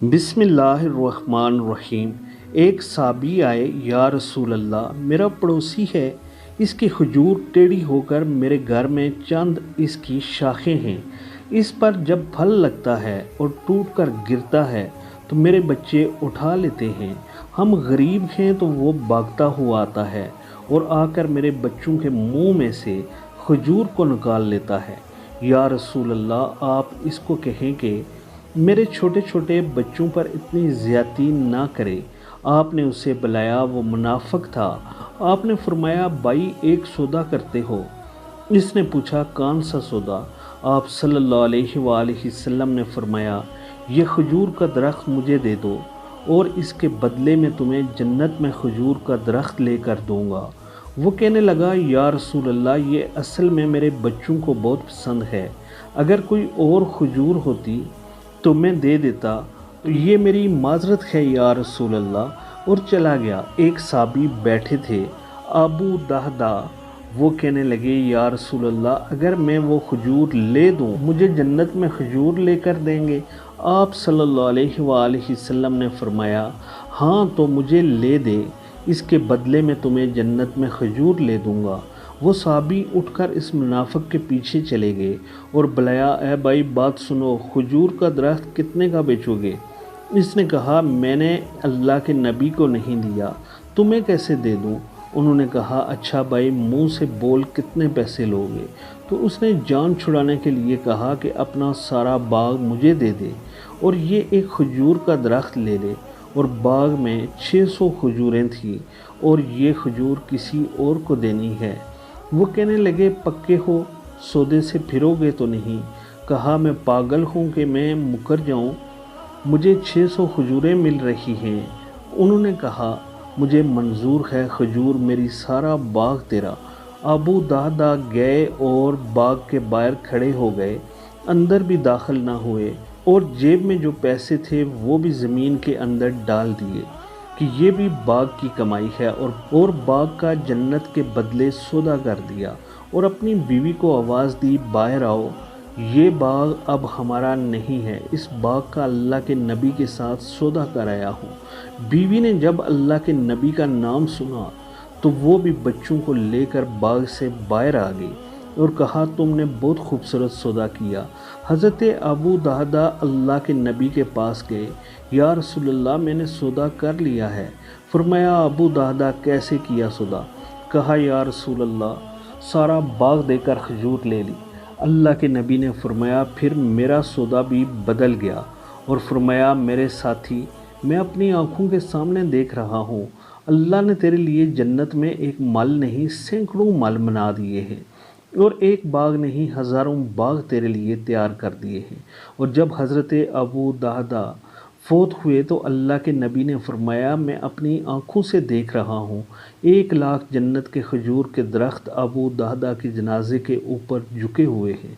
बिस्मिल्लाहिर्रहमानिर्रहीम। एक साबी आए, या रसूल अल्लाह, मेरा पड़ोसी है, इसकी खजूर टेढ़ी होकर मेरे घर में चंद इसकी शाखें हैं। इस पर जब फल लगता है और टूट कर गिरता है तो मेरे बच्चे उठा लेते हैं। हम गरीब हैं तो वो भागता हुआ आता है और आकर मेरे बच्चों के मुंह में से खजूर को निकाल लेता है। या रसूल अल्लाह, आप इसको कहें कि मेरे छोटे छोटे बच्चों पर इतनी ज़्यादती ना करे। आपने उसे बुलाया, वो मुनाफिक था। आपने फरमाया, भाई एक सौदा करते हो? इसने पूछा, कौन सा सौदा? आप सल्लल्लाहु अलैहि वसल्लम ने फरमाया, ये खजूर का दरख्त मुझे दे दो और इसके बदले में तुम्हें जन्नत में खजूर का दरख्त लेकर दूंगा। वो कहने लगा, या रसूल अल्लाह, ये असल में मेरे बच्चों को बहुत पसंद है। अगर कोई और खजूर होती तो मैं दे देता, तो ये मेरी माजरत है या रसूल अल्लाह। और चला गया। एक साबी बैठे थे, अबू दहदा। वो कहने लगे, या रसूल अल्लाह, अगर मैं वो खजूर ले दूं, मुझे जन्नत में खजूर लेकर देंगे? आप सल्लल्लाहु अलैहि वसल्लम ने फरमाया, हाँ तो मुझे ले दे, इसके बदले में तुम्हें जन्नत में खजूर ले दूंगा। वो साहबी उठकर इस मुनाफिक के पीछे चले गए और बुलाया, ए भाई बात सुनो, खजूर का दरख्त कितने का बेचोगे? इसने कहा, मैंने अल्लाह के नबी को नहीं दिया, तुम्हें कैसे दे दूं? उन्होंने कहा, अच्छा भाई मुंह से बोल, कितने पैसे लोगे? तो उसने जान छुड़ाने के लिए कहा कि अपना सारा बाग मुझे दे दे और ये एक खजूर का दरख्त ले ले। और बाग में 600 खजूरें थीं और ये खजूर किसी और को देनी है। वो कहने लगे, पक्के हो, सौदे से फिरोगे तो नहीं? कहा, मैं पागल हूँ कि मैं मुकर जाऊँ? मुझे 600 खजूरें मिल रही हैं। उन्होंने कहा, मुझे मंजूर है, खजूर मेरी, सारा बाग तेरा। अबू दादा गए और बाग के बाहर खड़े हो गए, अंदर भी दाखिल ना हुए और जेब में जो पैसे थे वो भी ज़मीन के अंदर डाल दिए कि ये भी बाग की कमाई है। और बाग का जन्नत के बदले सौदा कर दिया और अपनी बीवी को आवाज़ दी, बाहर आओ, ये बाग अब हमारा नहीं है, इस बाग का अल्लाह के नबी के साथ सौदा कराया हूँ। बीवी ने जब अल्लाह के नबी का नाम सुना तो वो भी बच्चों को लेकर बाग से बाहर आ गई और कहा, तुमने बहुत खूबसूरत सौदा किया। हज़रत अबू दहदा अल्लाह के नबी के पास गए, या रसूलल्लाह, मैंने सौदा कर लिया है। फरमाया, अबू दहदा कैसे किया सौदा? कहा, या रसूलल्लाह, सारा बाग देकर खजूर ले ली। अल्लाह के नबी ने फरमाया, फिर मेरा सौदा भी बदल गया। और फरमाया, मेरे साथी, मैं अपनी आँखों के सामने देख रहा हूँ, अल्लाह ने तेरे लिए जन्नत में एक मल नहीं सैकड़ों मल बना दिए हैं और एक बाग नहीं हज़ारों बाग तेरे लिए तैयार कर दिए हैं। और जब हज़रत अबू दहदा फोत हुए तो अल्लाह के नबी ने फरमाया, मैं अपनी आँखों से देख रहा हूँ, 1 लाख जन्नत के खजूर के दरख्त अबू दहदा के जनाजे के ऊपर झुके हुए हैं।